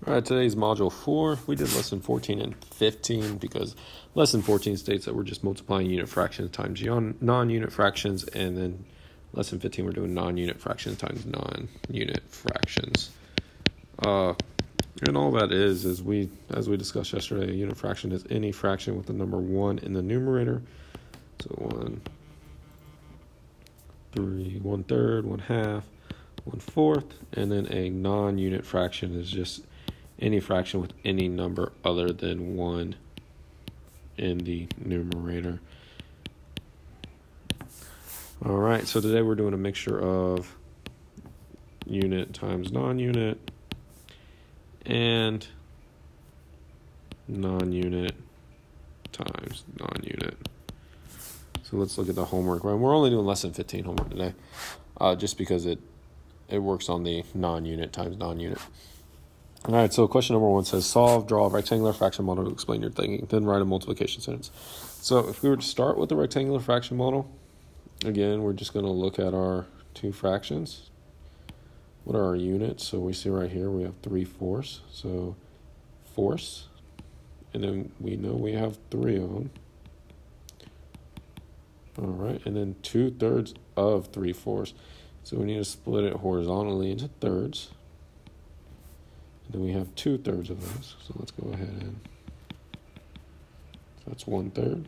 All right, today's module 4. We did lesson 14 and 15 because lesson 14 states that we're just multiplying unit fractions times non-unit fractions, and then lesson 15 we're doing non-unit fractions times non-unit fractions. And all that is as we discussed yesterday, a unit fraction is any fraction with the number 1 in the numerator. So 1, 3, 1/3, 1/2, 1/4, and then a non-unit fraction is just any fraction with any number other than 1 in the numerator. All right, so today we're doing a mixture of unit times non-unit and non-unit times non-unit. So let's look at the homework. Right, we're only doing lesson 15 homework today, just because it works on the non-unit times non-unit. All right, so question number 1 says, draw a rectangular fraction model to explain your thinking, then write a multiplication sentence. So if we were to start with the rectangular fraction model, again, we're just going to look at our two fractions. What are our units? So we see right here we have 3/4, so fourths, and then we know we have 3 of them. All right, and then 2/3 of 3/4. So we need to split it horizontally into thirds. And then we have 2/3 of those. So let's go ahead and that's 1/3.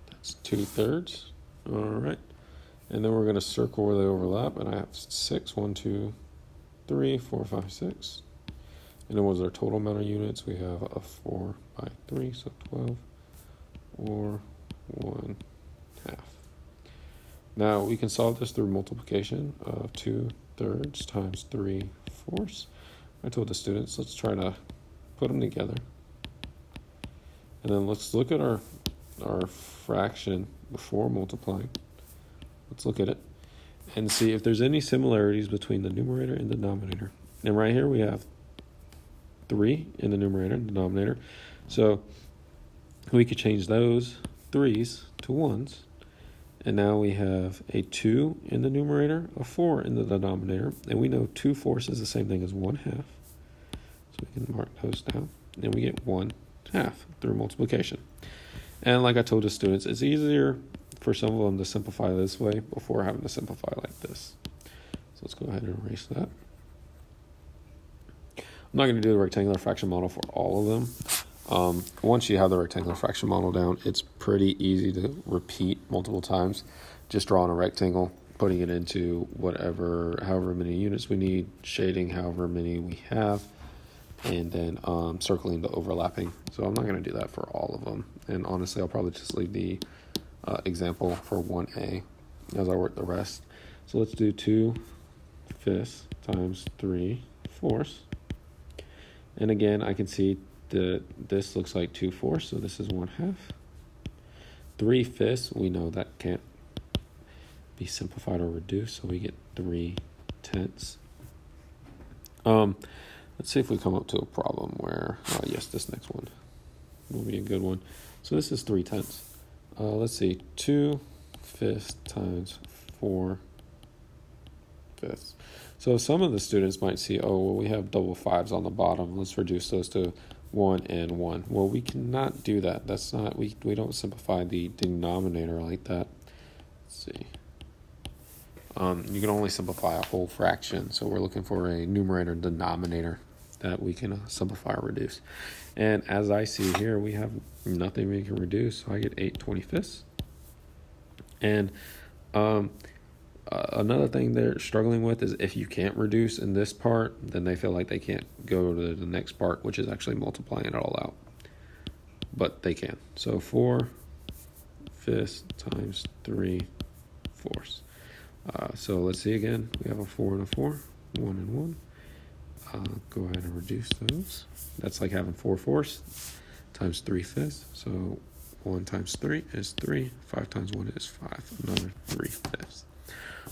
That's 2/3. All right. And then we're going to circle where they overlap. And I have 6. 1, 2, 3, 4, 5, 6. And then what's our total amount of units? We have a 4 by 3, so 12, or 1/2. Now we can solve this through multiplication of 2/3 times 3/4. I told the students, let's try to put them together. And then let's look at our fraction before multiplying. Let's look at it and see if there's any similarities between the numerator and the denominator. And right here we have 3 in the numerator and denominator. So we could change those 3's to 1's. And now we have a 2 in the numerator, a 4 in the denominator. And we know 2/4 is the same thing as 1/2. So we can mark those down. And we get 1/2 through multiplication. And like I told the students, it's easier for some of them to simplify this way before having to simplify like this. So let's go ahead and erase that. I'm not going to do the rectangular fraction model for all of them. Once you have the rectangular fraction model down, it's pretty easy to repeat multiple times. Just drawing a rectangle, putting it into however many units we need, shading however many we have, and then circling the overlapping. So I'm not going to do that for all of them. And honestly, I'll probably just leave the example for 1A as I work the rest. So let's do 2/5 times 3/4. And again, I can see this looks like 2/4, so this is 1/2. 3/5, we know that can't be simplified or reduced, so we get 3/10. Let's see if we come up to a problem where, yes, this next one will be a good one. So this is 3/10. Let's see, 2/5 times 4/5. So some of the students might see, we have double 5s on the bottom. Let's reduce those to 1 and 1. Well, we cannot do that. That's not, we don't simplify the denominator like that. Let's see. You can only simplify a whole fraction. So we're looking for a numerator and denominator that we can simplify or reduce. And as I see here, we have nothing we can reduce. So I get 8/25. And another thing they're struggling with is if you can't reduce in this part, then they feel like they can't go to the next part, which is actually multiplying it all out. But they can. So 4/5 times 3/4. So let's see again. We have a 4 and a 4, 1 and 1. Go ahead and reduce those. That's like having 4/4 times 3/5. So 1 times 3 is 3. 5 times 1 is 5. Another 3/5.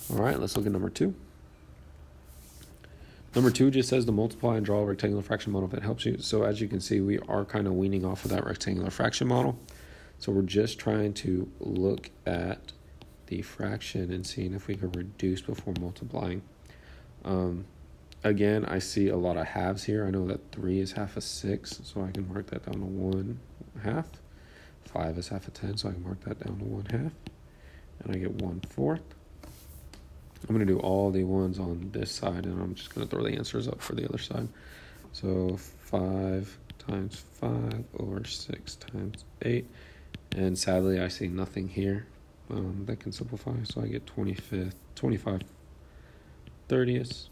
All right, let's look at number 2. Number 2 just says to multiply and draw a rectangular fraction model if it helps you. So as you can see, we are kind of weaning off of that rectangular fraction model. So we're just trying to look at the fraction and seeing if we can reduce before multiplying. Again, I see a lot of halves here. I know that 3 is half of 6, so I can mark that down to 1/2. 5 is half of 10, so I can mark that down to 1/2. And I get 1/4. I'm going to do all the ones on this side, and I'm just going to throw the answers up for the other side. So 5 times 5 over 6 times 8. And sadly, I see nothing here that can simplify, so I get 25 30ths.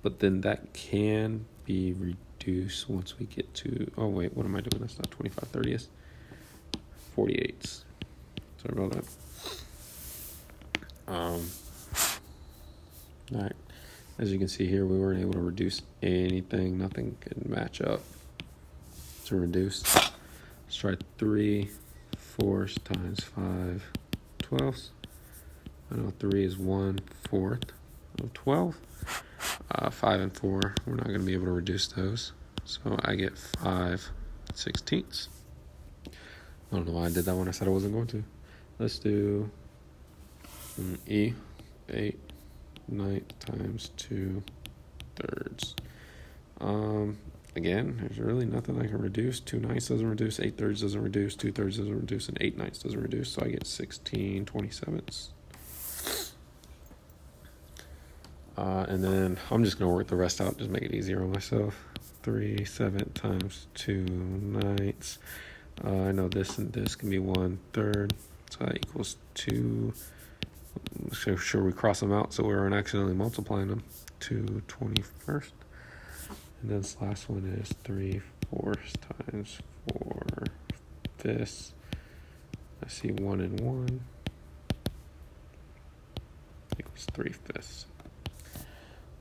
But then that can be reduced once we get to, oh wait, what am I doing? That's not 25 30ths. 48ths. Sorry about that. Alright, as you can see here, we weren't able to reduce anything. Nothing could match up to reduce. Let's try 3/4 times 5/12. I know 3 is 1/4 of 12. 5 and 4, we're not going to be able to reduce those. So I get 5/16. I don't know why I did that when I said I wasn't going to. Let's do E, 8/9 times 2/3. Again, there's really nothing I can reduce. 2/9 doesn't reduce, 8/3 doesn't reduce, 2/3 doesn't reduce, and 8/9 doesn't reduce. So I get 16/27. And then I'm just going to work the rest out, just make it easier on myself. 3/7 times 2/9. I know this and this can be 1/3. So that equals 2. Make sure we cross them out so we aren't accidentally multiplying them. 2/21. And then this last one is 3/4 times 4/5. I see 1 and 1 equals 3/5.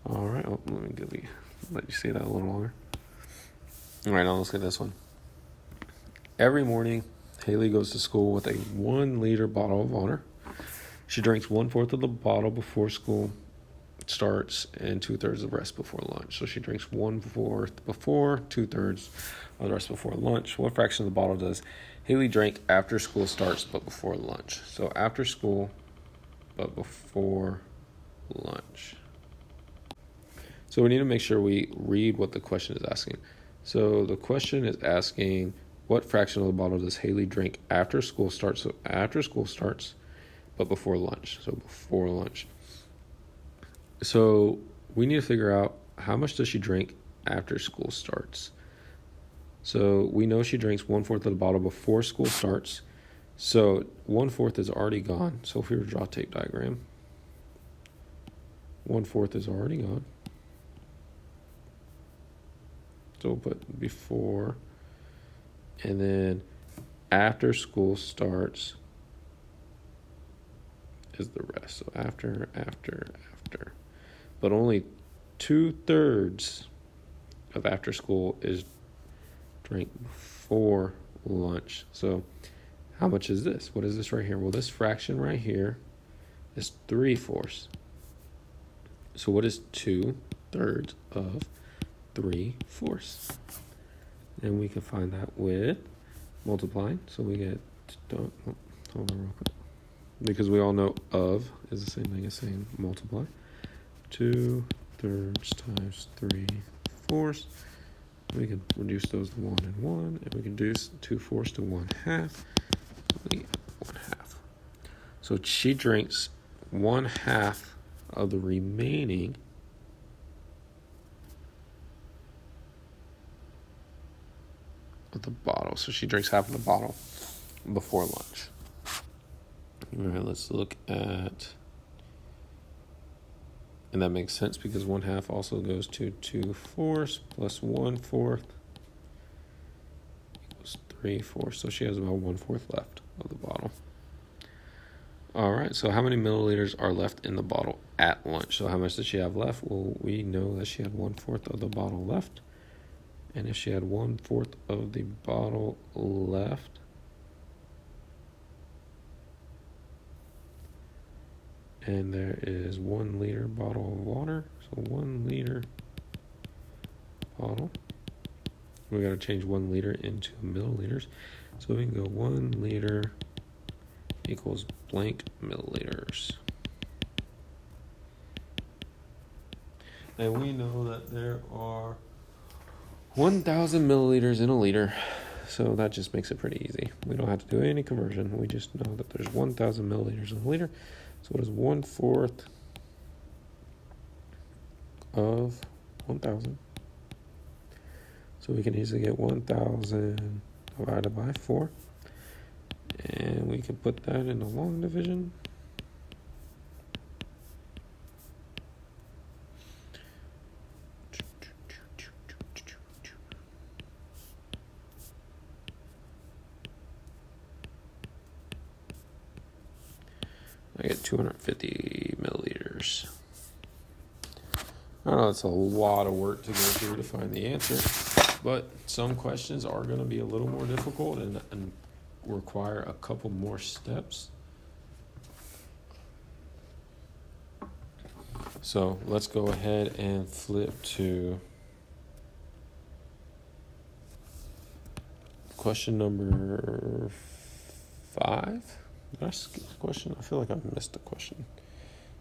All right, let me let you see that a little longer. All right, now let's get this one. Every morning, Haley goes to school with a 1-liter bottle of water. She drinks 1/4 of the bottle before school starts and 2/3 of the rest before lunch. So she drinks 1/4 before, 2/3 of the rest before lunch. What fraction of the bottle does Haley drink after school starts but before lunch? So after school but before lunch. So we need to make sure we read what the question is asking. So the question is asking, what fraction of the bottle does Haley drink after school starts? So after school starts, but before lunch. So before lunch. So we need to figure out how much does she drink after school starts. So we know she drinks 1/4 of the bottle before school starts. So 1/4 is already gone. So if we were to draw a tape diagram, 1/4 is already gone. So we'll put before, and then after school starts is the rest. So after. But only 2/3 of after school is drink before lunch. So how much is this? What is this right here? Well, this fraction right here is 3/4. So what is 2/3 of 3/4? And we can find that with multiplying. So we get, hold on real quick. Because we all know of is the same thing as saying multiply. 2/3 times 3/4. We can reduce those to 1 and 1. And we can reduce 2/4 to 1/2. We get 1/2. So she drinks 1/2 of the remaining of the bottle. So she drinks half of the bottle before lunch. All right, let's look at, and that makes sense because 1/2 also goes to 2/4 plus 1/4 equals 3/4. So she has about 1/4 left of the bottle. All right, so how many milliliters are left in the bottle at lunch? So how much does she have left? Well, we know that she had 1/4 of the bottle left. And if she had 1/4 of the bottle left, and there is 1-liter bottle of water, so 1-liter bottle, we got to change 1 liter into milliliters. So we can go 1 liter equals blank milliliters. And we know that there are 1,000 milliliters in a liter. So that just makes it pretty easy. We don't have to do any conversion. We just know that there's 1,000 milliliters in a liter. So what is 1/4 of 1,000? So we can easily get 1,000 divided by 4. And we can put that in a long division. I get 250 milliliters. I know it's a lot of work to go through to find the answer, but some questions are going to be a little more difficult and require a couple more steps. So let's go ahead and flip to question number 5. Did I skip the question? I feel like I missed a question.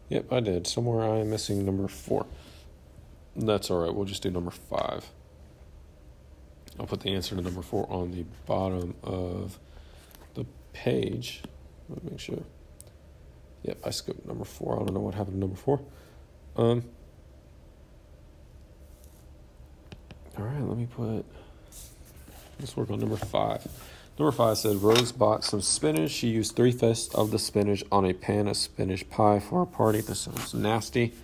Yep, I did. Somewhere I am missing number 4. That's all right. We'll just do number 5. I'll put the answer to number 4 on the bottom of the page. Let me make sure. Yep, I skipped number 4. I don't know what happened to number 4. All right, let's work on number 5. Number 5 said, Rose bought some spinach. She used 3/5 of the spinach on a pan of spinach pie for a party. This sounds nasty.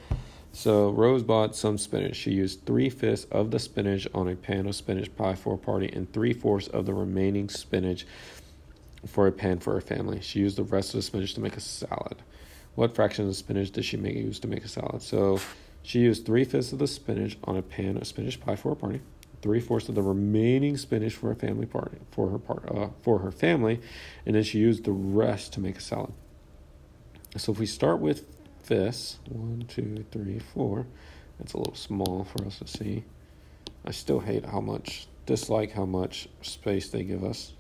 So Rose bought some spinach. She used 3/5 of the spinach on a pan of spinach pie for a party and 3/4 of the remaining spinach for a pan for her family. She used the rest of the spinach to make a salad. What fraction of the spinach did she use to make a salad? So she used 3/5 of the spinach on a pan of spinach pie for a party, 3/4 of the remaining spinach for a family party for her family, and then she used the rest to make a salad. So if we start with fifths, 1, 2, 3, 4, that's a little small for us to see. I still dislike how much space they give us.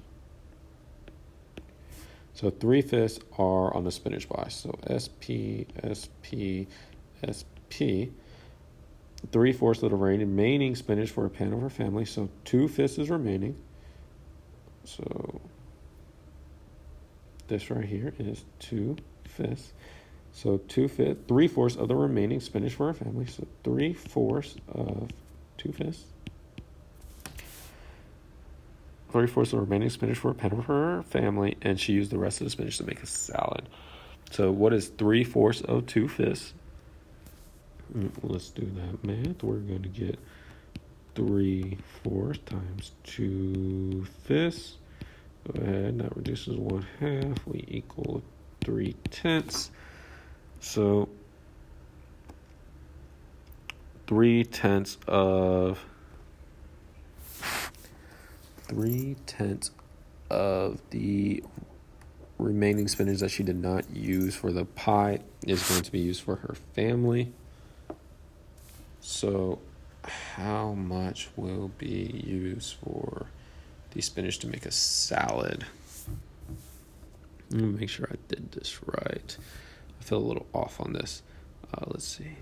So 3/5 are on the spinach pie. So SP, SP, SP. 3/4 of the remaining spinach for a pan of her family. So 2/5 is remaining. So this right here is 2/5. So 3/4 of the remaining spinach for her family. So 3/4 of 2/5. 3/4 of the remaining spinach for a pan of her family, and she used the rest of the spinach to make a salad. So what is 3/4 of 2/5? Let's do that math. We're going to get 3/4 times 2/5. Go ahead, that reduces 1/2. We equal 3/10. So 3/10 of the remaining spinach that she did not use for the pie is going to be used for her family. So how much will be used for the spinach to make a salad? Let me make sure I did this right. I feel a little off on this. Let's see.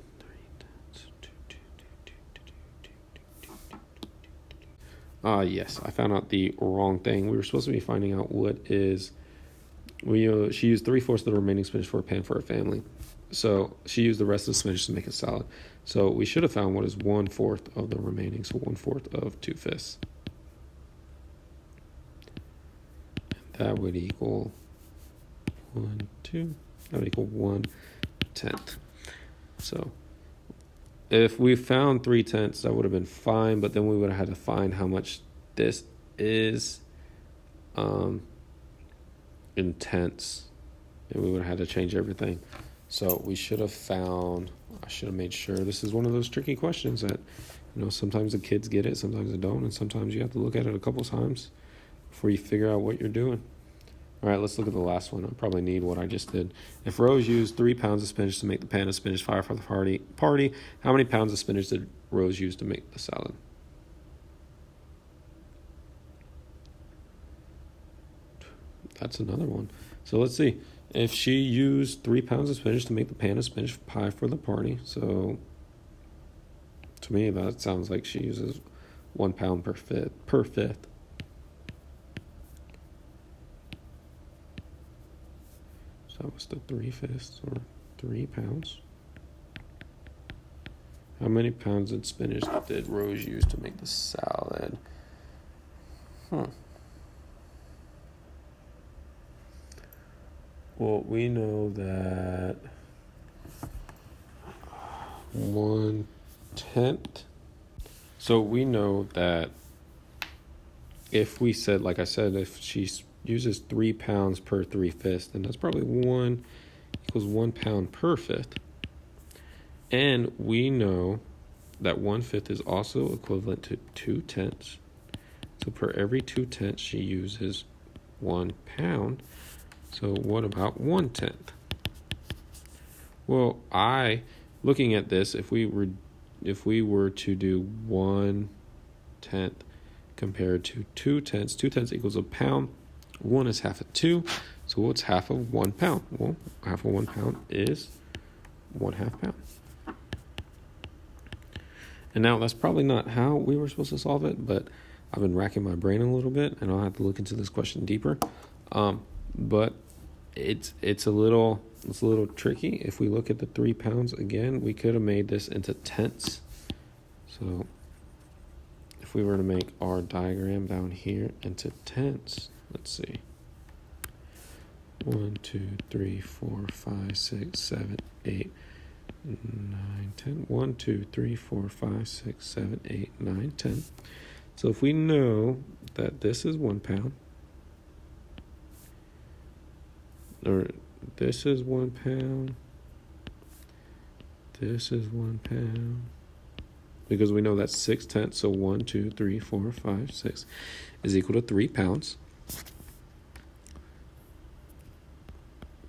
Yes, I found out the wrong thing. We were supposed to be finding out she used 3/4 of the remaining spinach for a pan for her family. So she used the rest of the spinach to make a salad. So we should have found what is 1/4 of the remaining. So 1/4 of 2/5. That would equal 1/10. So if we found 3/10, that would have been fine, but then we would have had to find how much this is in tenths, and we would have had to change everything. So I should have made sure. This is one of those tricky questions that, sometimes the kids get it, sometimes they don't, and sometimes you have to look at it a couple times before you figure out what you're doing. All right, let's look at the last one. I'll probably need what I just did. If Rose used 3 pounds of spinach to make the pan of spinach pie for the party, how many pounds of spinach did Rose use to make the salad? That's another one. So let's see. If she used 3 pounds of spinach to make the pan of spinach pie for the party, so To me, that sounds like she uses 1 pound per fifth. So that was the 3/5 or 3 pounds. How many pounds of spinach did Rose use to make the salad? Well, we know that 1/10. So we know that if we said, like I said, if she uses 3 pounds per 3/5, then that's probably 1 equals 1 pound per fifth. And we know that 1/5 is also equivalent to 2/10. So for every 2/10, she uses 1 pound. So what about 1/10? Well, looking at this, if we were to do 1/10 compared to 2/10, 2/10 equals a pound. 1 is half of 2. So what's half of 1 pound? Well, half of 1 pound is 1/2 pound. And now that's probably not how we were supposed to solve it, but I've been racking my brain a little bit, and I'll have to look into this question deeper. But it's a little tricky. If we look at the 3 pounds again, we could have made this into tenths. So if we were to make our diagram down here into tenths, let's see. 1, 2, 3, 4, 5, 6, 7, 8, 9, 10. 1, 2, 3, 4, 5, 6, 7, 8, 9, 10. So if we know that this is 1 pound, or this is 1 pound, this is 1 pound, because we know that's 6/10, so 1, 2, 3, 4, 5, 6 is equal to 3 pounds.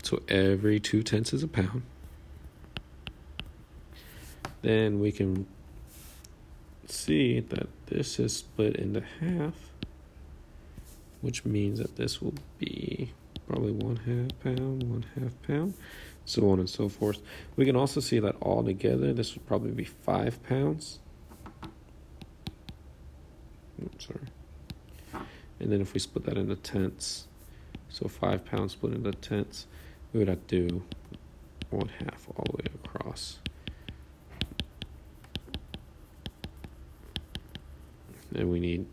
So every 2/10 is a pound. Then we can see that this is split into half, which means that this will be probably 1/2 pound, 1/2 pound, so on and so forth. We can also see that all together, this would probably be 5 pounds. And then if we split that into tenths, so 5 pounds split into tenths, we would have to do 1/2 all the way across. And we need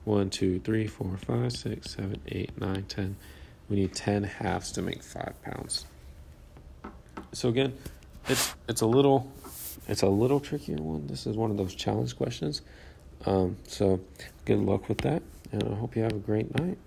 1, 2, 3, 4, 5, 6, 7, 8, 9, 10. We need 10 halves to make 5 pounds. So again, it's a little trickier one. This is one of those challenge questions. So good luck with that, and I hope you have a great night.